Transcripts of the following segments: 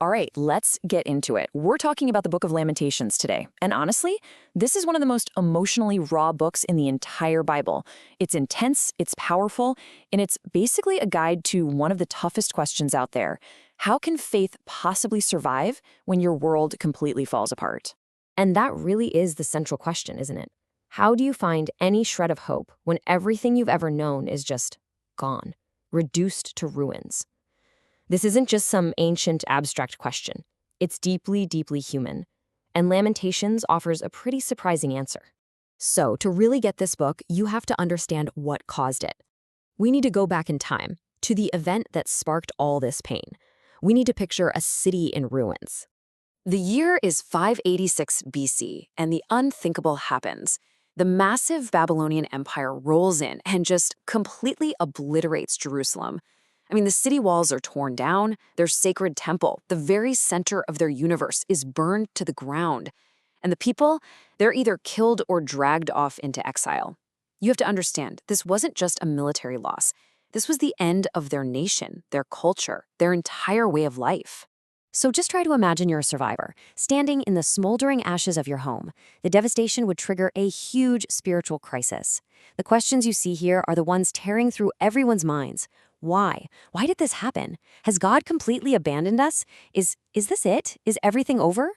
All right, let's get into it. We're talking about the book of Lamentations today. And honestly, this is one of the most emotionally raw books in the entire Bible. It's intense, it's powerful, and it's basically a guide to one of the toughest questions out there. How can faith possibly survive when your world completely falls apart? And that really is the central question, isn't it? How do you find any shred of hope when everything you've ever known is just gone, reduced to ruins? This isn't just some ancient, abstract question. It's deeply, deeply human. And Lamentations offers a pretty surprising answer. So, to really get this book, you have to understand what caused it. We need to go back in time, to the event that sparked all this pain. We need to picture a city in ruins. The year is 586 BC, and the unthinkable happens. The massive Babylonian Empire rolls in and just completely obliterates Jerusalem. I mean, the city walls are torn down, their sacred temple, the very center of their universe, is burned to the ground. And the people, they're either killed or dragged off into exile. You have to understand, this wasn't just a military loss. This was the end of their nation, their culture, their entire way of life. So just try to imagine you're a survivor, standing in the smoldering ashes of your home. The devastation would trigger a huge spiritual crisis. The questions you see here are the ones tearing through everyone's minds. Why? Why did this happen? Has God completely abandoned us? Is this it? Is everything over?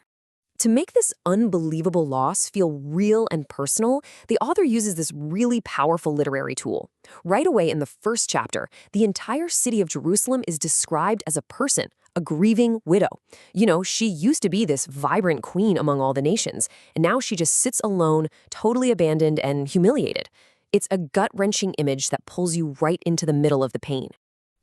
To make this unbelievable loss feel real and personal, the author uses this really powerful literary tool. Right away in the first chapter, the entire city of Jerusalem is described as a person, a grieving widow. You know, she used to be this vibrant queen among all the nations, and now she just sits alone, totally abandoned and humiliated. It's a gut-wrenching image that pulls you right into the middle of the pain.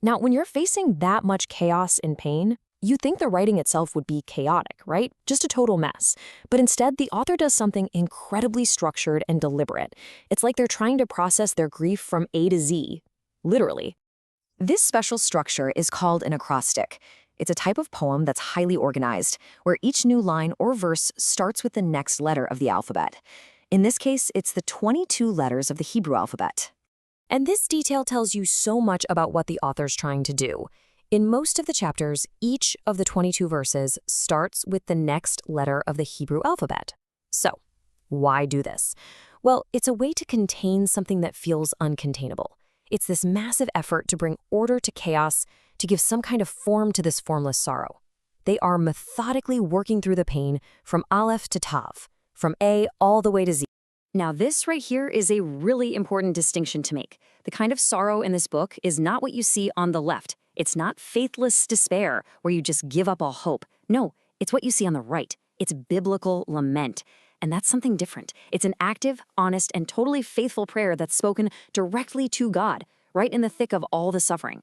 Now, when you're facing that much chaos and pain, you think the writing itself would be chaotic, right? Just a total mess. But instead, the author does something incredibly structured and deliberate. It's like they're trying to process their grief from A to Z, literally. This special structure is called an acrostic. It's a type of poem that's highly organized, where each new line or verse starts with the next letter of the alphabet. In this case, it's the 22 letters of the Hebrew alphabet. And this detail tells you so much about what the author's trying to do. In most of the chapters, each of the 22 verses starts with the next letter of the Hebrew alphabet. So, why do this? Well, it's a way to contain something that feels uncontainable. It's this massive effort to bring order to chaos, to give some kind of form to this formless sorrow. They are methodically working through the pain from Aleph to Tav, from A all the way to Z. Now, this right here is a really important distinction to make. The kind of sorrow in this book is not what you see on the left. It's not faithless despair, where you just give up all hope. No, it's what you see on the right. It's biblical lament. And that's something different. It's an active, honest, and totally faithful prayer that's spoken directly to God, right in the thick of all the suffering.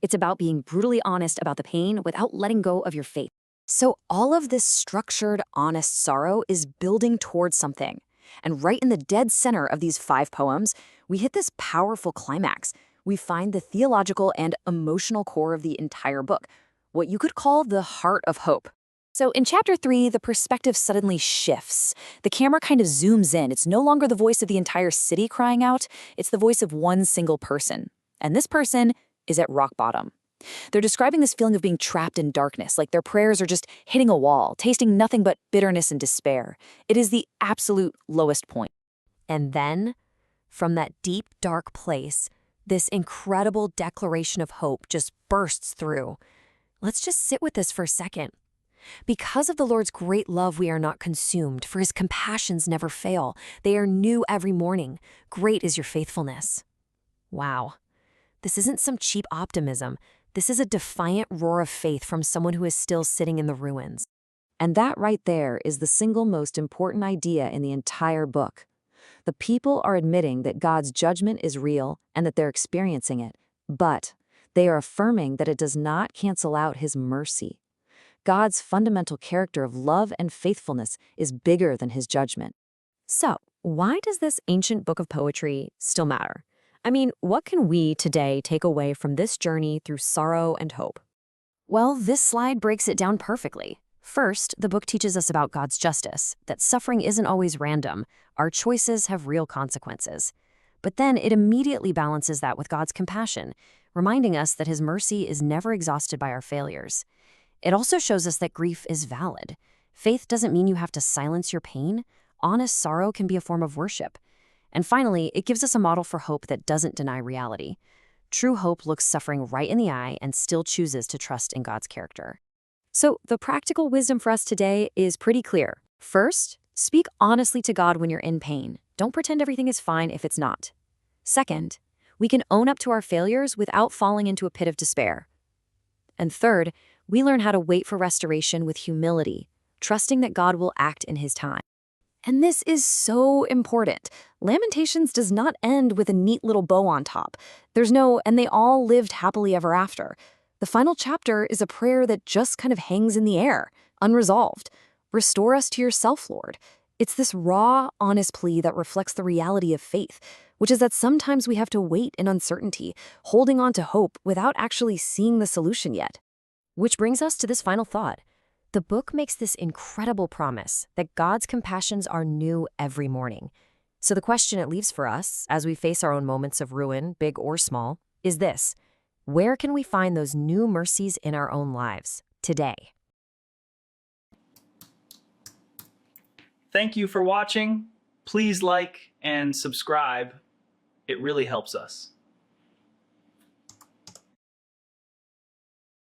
It's about being brutally honest about the pain without letting go of your faith. So all of this structured, honest sorrow is building towards something. And right in the dead center of these 5 poems, we hit this powerful climax. We find the theological and emotional core of the entire book, what you could call the heart of hope. So in chapter 3, the perspective suddenly shifts. The camera kind of zooms in. It's no longer the voice of the entire city crying out. It's the voice of one single person. And this person is at rock bottom. They're describing this feeling of being trapped in darkness, like their prayers are just hitting a wall, tasting nothing but bitterness and despair. It is the absolute lowest point. And then, from that deep, dark place, this incredible declaration of hope just bursts through. Let's just sit with this for a second. Because of the Lord's great love, we are not consumed, for his compassions never fail. They are new every morning. Great is your faithfulness. Wow. This isn't some cheap optimism. This is a defiant roar of faith from someone who is still sitting in the ruins. And that right there is the single most important idea in the entire book. The people are admitting that God's judgment is real and that they're experiencing it, but they are affirming that it does not cancel out his mercy. God's fundamental character of love and faithfulness is bigger than his judgment. So, why does this ancient book of poetry still matter? I mean, what can we today take away from this journey through sorrow and hope? Well, this slide breaks it down perfectly. First, the book teaches us about God's justice, that suffering isn't always random. Our choices have real consequences. But then it immediately balances that with God's compassion, reminding us that his mercy is never exhausted by our failures. It also shows us that grief is valid. Faith doesn't mean you have to silence your pain. Honest sorrow can be a form of worship. And finally, it gives us a model for hope that doesn't deny reality. True hope looks suffering right in the eye and still chooses to trust in God's character. So, the practical wisdom for us today is pretty clear. First, speak honestly to God when you're in pain. Don't pretend everything is fine if it's not. Second, we can own up to our failures without falling into a pit of despair. And third, we learn how to wait for restoration with humility, trusting that God will act in His time. And this is so important. Lamentations does not end with a neat little bow on top. There's no, and they all lived happily ever after. The final chapter is a prayer that just kind of hangs in the air, unresolved. Restore us to yourself, Lord. It's this raw, honest plea that reflects the reality of faith, which is that sometimes we have to wait in uncertainty, holding on to hope without actually seeing the solution yet. Which brings us to this final thought. The book makes this incredible promise that God's compassions are new every morning. So the question it leaves for us, as we face our own moments of ruin, big or small, is this: where can we find those new mercies in our own lives today? Thank you for watching. Please like and subscribe. It really helps us.